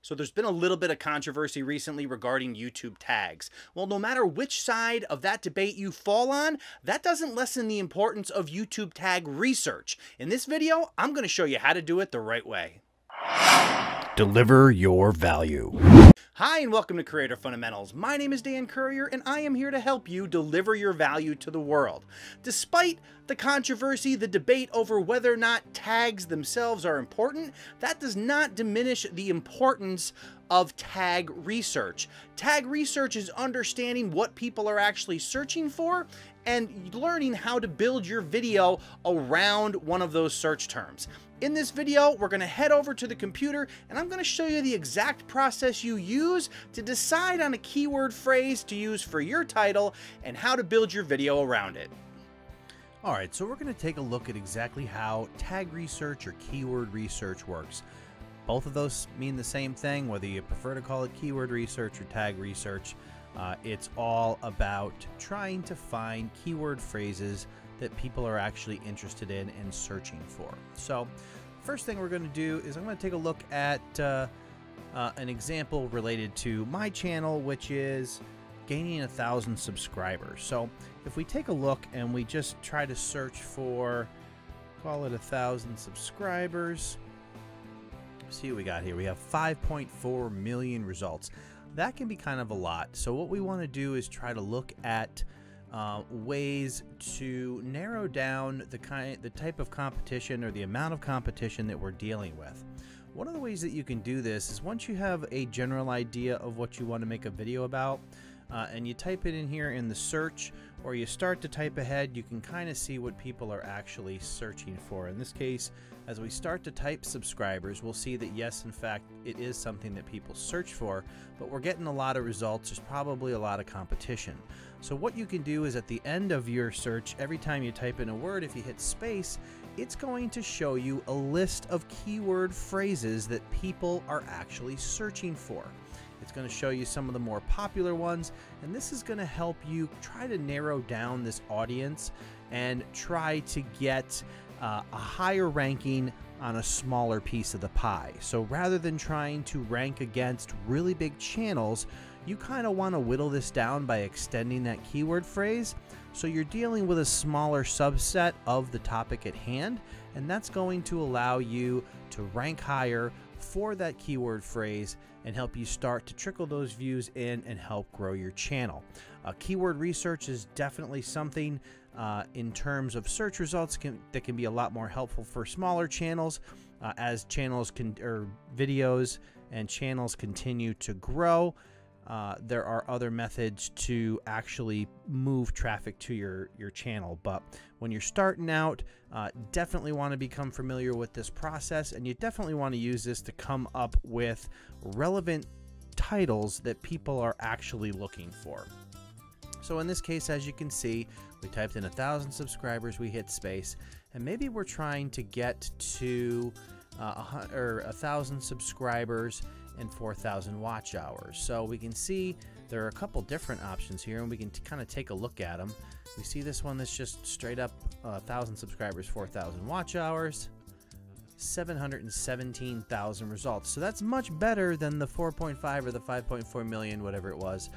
So there's been a little bit of controversy recently regarding YouTube tags. Well, no matter which side of that debate you fall on, that doesn't lessen the importance of YouTube tag research. In this video, I'm going to show you how to do it the right way. Deliver your value. Hi, and welcome to Creator Fundamentals. My name is Dan Currier, and I am here to help you deliver your value to the world. Despite the controversy, the debate over whether or not tags themselves are important, that does not diminish the importance of tag research. Tag research is understanding what people are actually searching for and learning how to build your video around one of those search terms. In this video, we're going to head over to the computer and I'm going to show you the exact process you use to decide on a keyword phrase to use for your title and how to build your video around it. Alright, so we're going to take a look at exactly how tag research or keyword research works. Both of those mean the same thing, whether you prefer to call it keyword research or tag research. It's all about trying to find keyword phrases that people are actually interested in and searching for. So first thing we're going to do is I'm going to take a look at an example related to my channel, which is gaining 1,000 subscribers. So if we take a look and we just try to search for, call it 1,000 subscribers, see what we got here. We have 5.4 million results. That can be kind of a lot. So what we want to do is try to look at ways to narrow down the type of competition or the amount of competition that we're dealing with. One of the ways that you can do this is once you have a general idea of what you want to make a video about, and you type it in here in the search, or you start to type ahead, you can kind of see what people are actually searching for. In this case, as we start to type subscribers, we'll see that yes, in fact, it is something that people search for, but we're getting a lot of results. There's probably a lot of competition. So what you can do is at the end of your search, every time you type in a word, if you hit space, it's going to show you a list of keyword phrases that people are actually searching for. It's going to show you some of the more popular ones, and this is going to help you try to narrow down this audience and try to get a higher ranking on a smaller piece of the pie. So rather than trying to rank against really big channels, you kind of want to whittle this down by extending that keyword phrase. So you're dealing with a smaller subset of the topic at hand, and that's going to allow you to rank higher for that keyword phrase and help you start to trickle those views in and help grow your channel. Keyword research is definitely something in terms of search results that can be a lot more helpful for smaller channels as channels videos and channels continue to grow. There are other methods to actually move traffic to your channel, but when you're starting out, definitely want to become familiar with this process, and you definitely want to use this to come up with relevant titles that people are actually looking for. So in this case, as you can see, we typed in 1,000 subscribers, we hit space, and maybe we're trying to get to 1,000 subscribers and 4,000 watch hours. So we can see there are a couple different options here, and we can kind of take a look at them. We see this one that's just straight up 1,000 subscribers, 4,000 watch hours, 717,000 results. So that's much better than the 4.5 or the 5.4 million, whatever it was.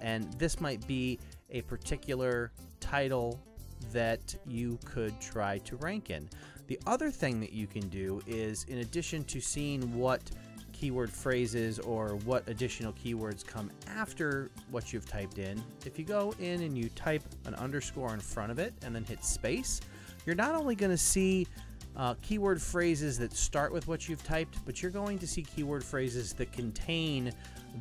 And this might be a particular title that you could try to rank in. The other thing that you can do is, in addition to seeing what keyword phrases or what additional keywords come after what you've typed in, if you go in and you type an underscore in front of it and then hit space, you're not only going to see keyword phrases that start with what you've typed, but you're going to see keyword phrases that contain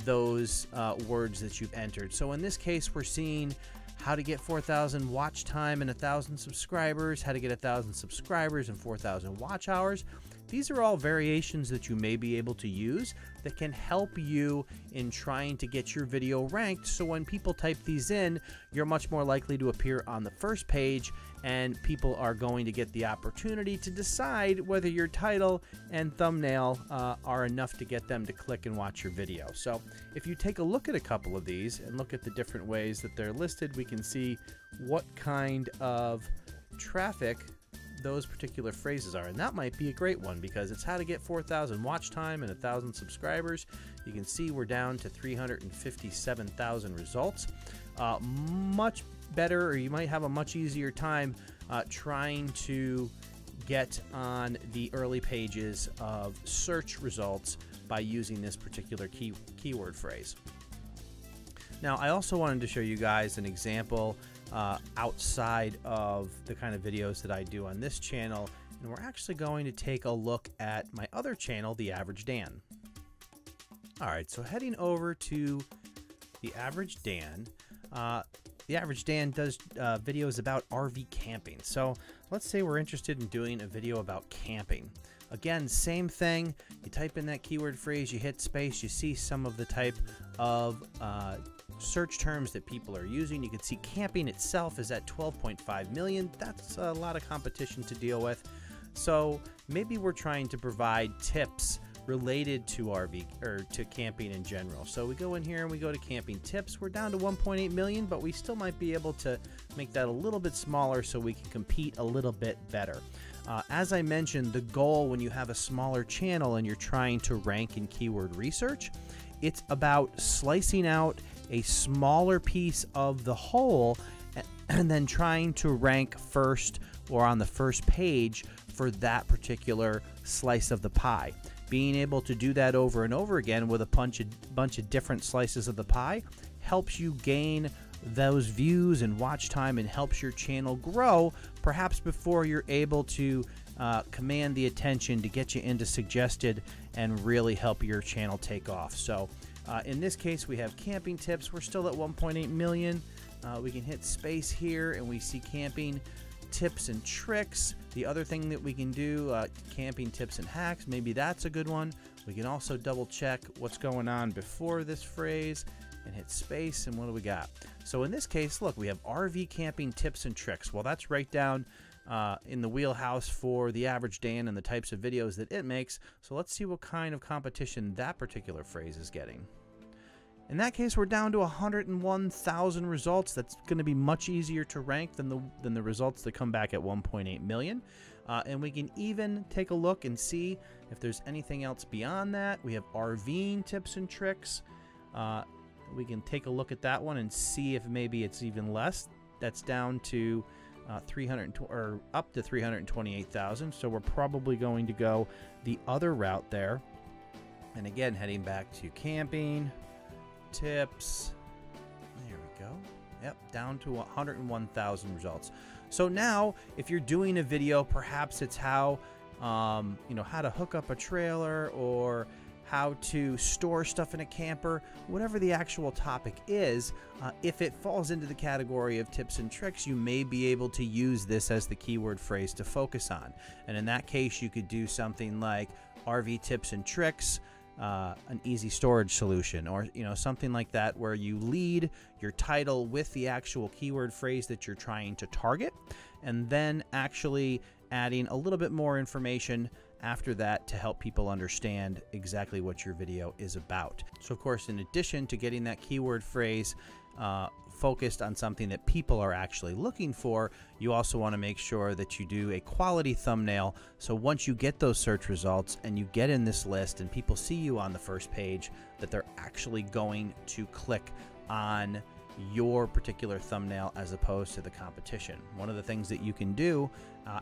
those words that you've entered. So in this case, we're seeing how to get 4,000 watch time and 1,000 subscribers, how to get 1,000 subscribers and 4,000 watch hours. These are all variations that you may be able to use that can help you in trying to get your video ranked, so when people type these in, you're much more likely to appear on the first page, and people are going to get the opportunity to decide whether your title and thumbnail are enough to get them to click and watch your video. So if you take a look at a couple of these and look at the different ways that they're listed, we can see what kind of traffic those particular phrases are. And that might be a great one because it's how to get 4,000 watch time and 1,000 subscribers. You can see we're down to 357,000 results. Much better, or you might have a much easier time trying to get on the early pages of search results by using this particular keyword phrase. Now, I also wanted to show you guys an example outside of the kind of videos that I do on this channel, and we're actually going to take a look at my other channel, The Average Dan. Alright, so heading over to The Average Dan, The Average Dan does videos about RV camping. So let's say we're interested in doing a video about camping. Again, same thing, you type in that keyword phrase, you hit space, you see some of the type of search terms that people are using. You can see camping itself is at 12.5 million. That's a lot of competition to deal with. So maybe we're trying to provide tips related to RV or to camping in general. So we go in here and we go to camping tips. We're down to 1.8 million, but we still might be able to make that a little bit smaller so we can compete a little bit better. As I mentioned, the goal when you have a smaller channel and you're trying to rank in keyword research, it's about slicing out a smaller piece of the whole and then trying to rank first or on the first page for that particular slice of the pie. Being able to do that over and over again with a bunch of different slices of the pie helps you gain those views and watch time and helps your channel grow, perhaps before you're able to command the attention to get you into suggested and really help your channel take off. So in this case, we have camping tips. We're still at 1.8 million. We can hit space here and we see camping tips and tricks. The other thing that we can do, camping tips and hacks, maybe that's a good one. We can also double check what's going on before this phrase and hit space, and what do we got? So in this case, look, we have RV camping tips and tricks. Well, that's right down in the wheelhouse for The Average Dan and the types of videos that it makes. So let's see what kind of competition that particular phrase is getting. In that case, we're down to 101,000 results. That's going to be much easier to rank than the results that come back at 1.8 million. And we can even take a look and see if there's anything else beyond that. We have RVing tips and tricks. We can take a look at that one and see if maybe it's even less. That's down to 300 or up to 328,000. So we're probably going to go the other route there. And again, heading back to camping tips. There we go. Yep, down to 101,000 results. So now, if you're doing a video, perhaps it's how how to hook up a trailer or how to store stuff in a camper, whatever the actual topic is, if it falls into the category of tips and tricks, you may be able to use this as the keyword phrase to focus on. And in that case, you could do something like RV tips and tricks, an easy storage solution, or something like that, where you lead your title with the actual keyword phrase that you're trying to target, and then actually adding a little bit more information after that to help people understand exactly what your video is about. So of course, in addition to getting that keyword phrase focused on something that people are actually looking for, you also want to make sure that you do a quality thumbnail. So once you get those search results and you get in this list and people see you on the first page, that they're actually going to click on your particular thumbnail as opposed to the competition. One of the things that you can do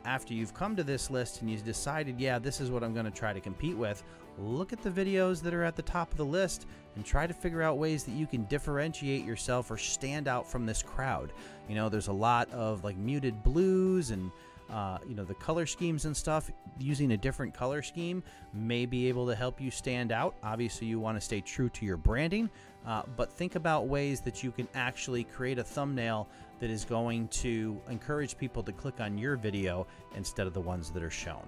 after you've come to this list and you've decided, yeah, this is what I'm going to try to compete with, look at the videos that are at the top of the list and try to figure out ways that you can differentiate yourself or stand out from this crowd. There's a lot of like muted blues and the color schemes and stuff. Using a different color scheme may be able to help you stand out. Obviously, you want to stay true to your branding, but think about ways that you can actually create a thumbnail that is going to encourage people to click on your video instead of the ones that are shown.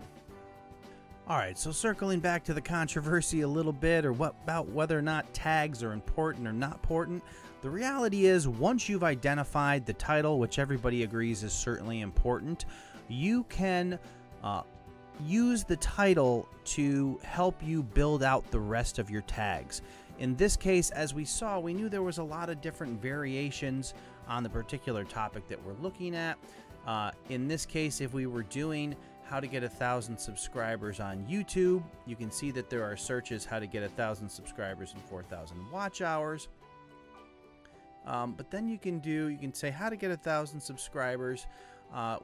Alright, so circling back to the controversy a little bit, or about whether or not tags are important or not important, the reality is once you've identified the title, which everybody agrees is certainly important, you can use the title to help you build out the rest of your tags. In this case, as we saw, we knew there was a lot of different variations on the particular topic that we're looking at. In this case, if we were doing how to get 1,000 subscribers on YouTube, you can see that there are searches how to get 1,000 subscribers and 4,000 watch hours. But then you can say how to get 1,000 subscribers.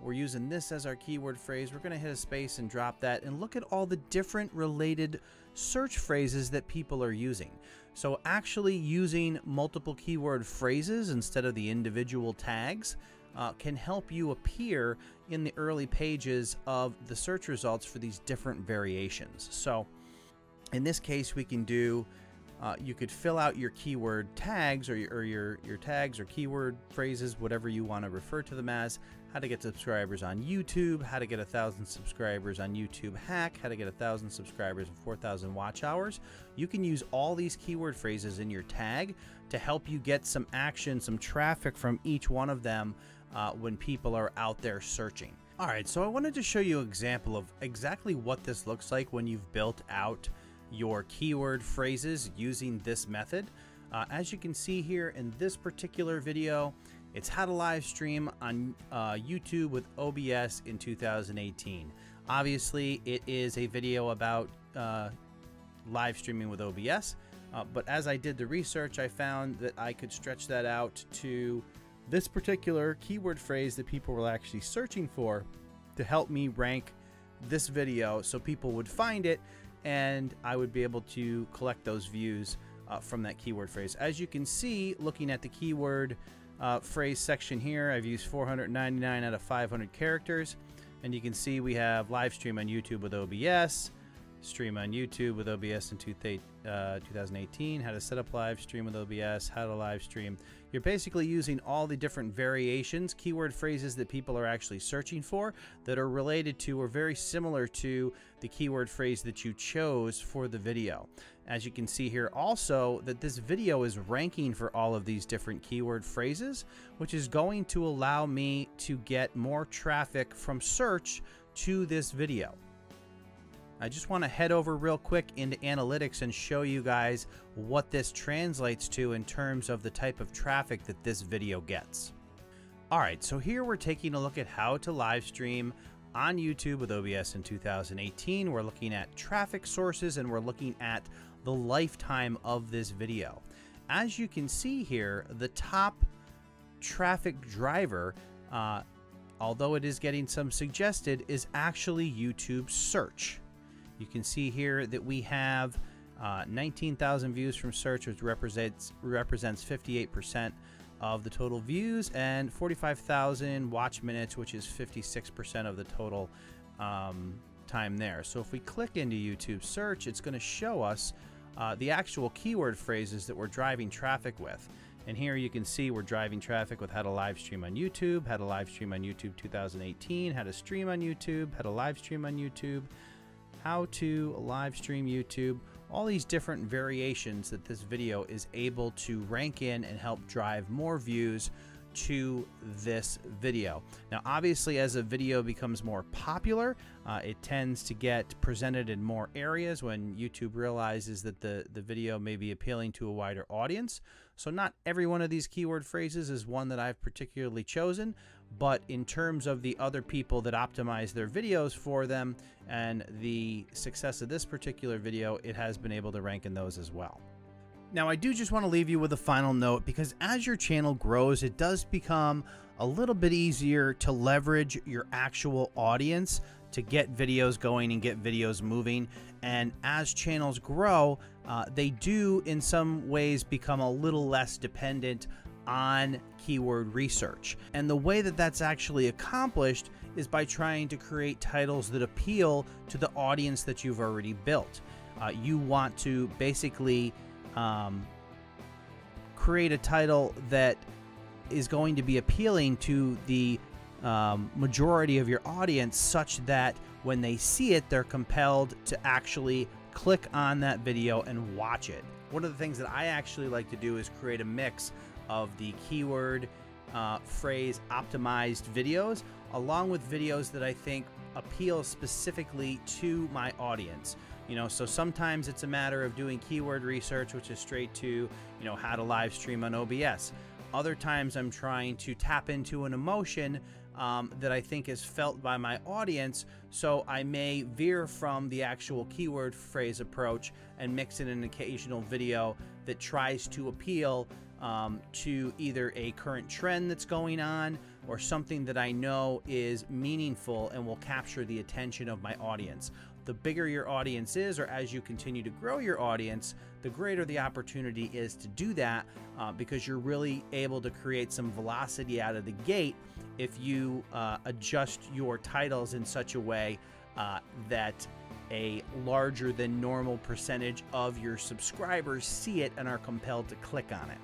We're using this as our keyword phrase. We're going to hit a space and drop that and look at all the different related search phrases that people are using. So actually using multiple keyword phrases instead of the individual tags can help you appear in the early pages of the search results for these different variations. So in this case, we can do you could fill out your keyword tags or your tags or keyword phrases, whatever you want to refer to them as. How to get subscribers on YouTube, how to get 1,000 subscribers on YouTube hack, how to get 1,000 subscribers and 4,000 watch hours. You can use all these keyword phrases in your tag to help you get some action, some traffic from each one of them when people are out there searching. All right, so I wanted to show you an example of exactly what this looks like when you've built out your keyword phrases using this method. As you can see here in this particular video, it's how to live stream on YouTube with OBS in 2018. Obviously, it is a video about live streaming with OBS, but as I did the research, I found that I could stretch that out to this particular keyword phrase that people were actually searching for to help me rank this video so people would find it and I would be able to collect those views from that keyword phrase. As you can see, looking at the keyword phrase section here, I've used 499 out of 500 characters, and you can see we have live stream on YouTube with OBS, stream on YouTube with OBS in 2018, how to set up live stream with OBS, how to live stream. You're basically using all the different variations, keyword phrases that people are actually searching for that are related to or very similar to the keyword phrase that you chose for the video. As you can see here also that this video is ranking for all of these different keyword phrases, which is going to allow me to get more traffic from search to this video. I just want to head over real quick into analytics and show you guys what this translates to in terms of the type of traffic that this video gets. Alright, so here we're taking a look at how to live stream on YouTube with OBS in 2018. We're looking at traffic sources and we're looking at the lifetime of this video. As you can see here, the top traffic driver, although it is getting some suggested, is actually YouTube search. You can see here that we have 19,000 views from search, which represents 58% of the total views, and 45,000 watch minutes, which is 56% of the total time there. So if we click into YouTube search, it's going to show us the actual keyword phrases that we're driving traffic with. And here you can see we're driving traffic with how to live stream on YouTube, how to live stream on YouTube 2018, how to stream on YouTube, how to live stream on YouTube, how to live stream YouTube, all these different variations that this video is able to rank in and help drive more views to this video. Now obviously as a video becomes more popular, it tends to get presented in more areas when YouTube realizes that the video may be appealing to a wider audience. So not every one of these keyword phrases is one that I've particularly chosen, but in terms of the other people that optimize their videos for them and the success of this particular video, it has been able to rank in those as well. Now I do just want to leave you with a final note, because as your channel grows, it does become a little bit easier to leverage your actual audience to get videos going and get videos moving. And as channels grow, they do in some ways become a little less dependent on keyword research. And the way that that's actually accomplished is by trying to create titles that appeal to the audience that you've already built. You want to basically create a title that is going to be appealing to the majority of your audience, such that when they see it, they're compelled to actually click on that video and watch it. One of the things that I actually like to do is create a mix of the keyword phrase optimized videos along with videos that I think appeal specifically to my audience. You know, so sometimes it's a matter of doing keyword research, which is straight to, you know, how to live stream on OBS. Other times I'm trying to tap into an emotion that I think is felt by my audience, so I may veer from the actual keyword phrase approach and mix in an occasional video that tries to appeal to either a current trend that's going on or something that I know is meaningful and will capture the attention of my audience. The bigger your audience is, or as you continue to grow your audience, the greater the opportunity is to do that because you're really able to create some velocity out of the gate if you adjust your titles in such a way that a larger than normal percentage of your subscribers see it and are compelled to click on it.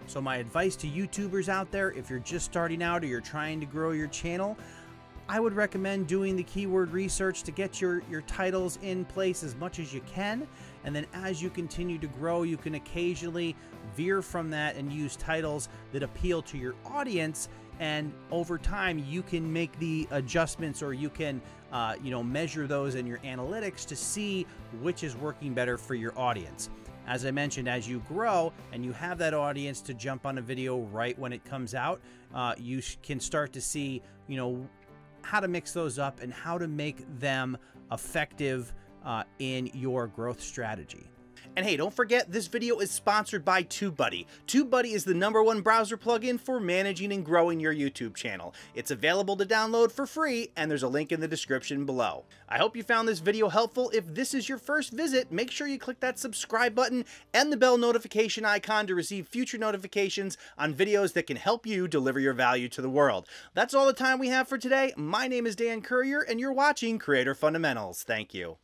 So my advice to YouTubers out there, if you're just starting out or you're trying to grow your channel, I would recommend doing the keyword research to get your titles in place as much as you can. And then as you continue to grow, you can occasionally veer from that and use titles that appeal to your audience. And over time, you can make the adjustments, or you can measure those in your analytics to see which is working better for your audience. As I mentioned, as you grow and you have that audience to jump on a video right when it comes out, you can start to see, how to mix those up and how to make them effective in your growth strategy. And hey, don't forget, this video is sponsored by TubeBuddy. TubeBuddy is the #1 browser plugin for managing and growing your YouTube channel. It's available to download for free, and there's a link in the description below. I hope you found this video helpful. If this is your first visit, make sure you click that subscribe button and the bell notification icon to receive future notifications on videos that can help you deliver your value to the world. That's all the time we have for today. My name is Dan Currier, and you're watching Creator Fundamentals. Thank you.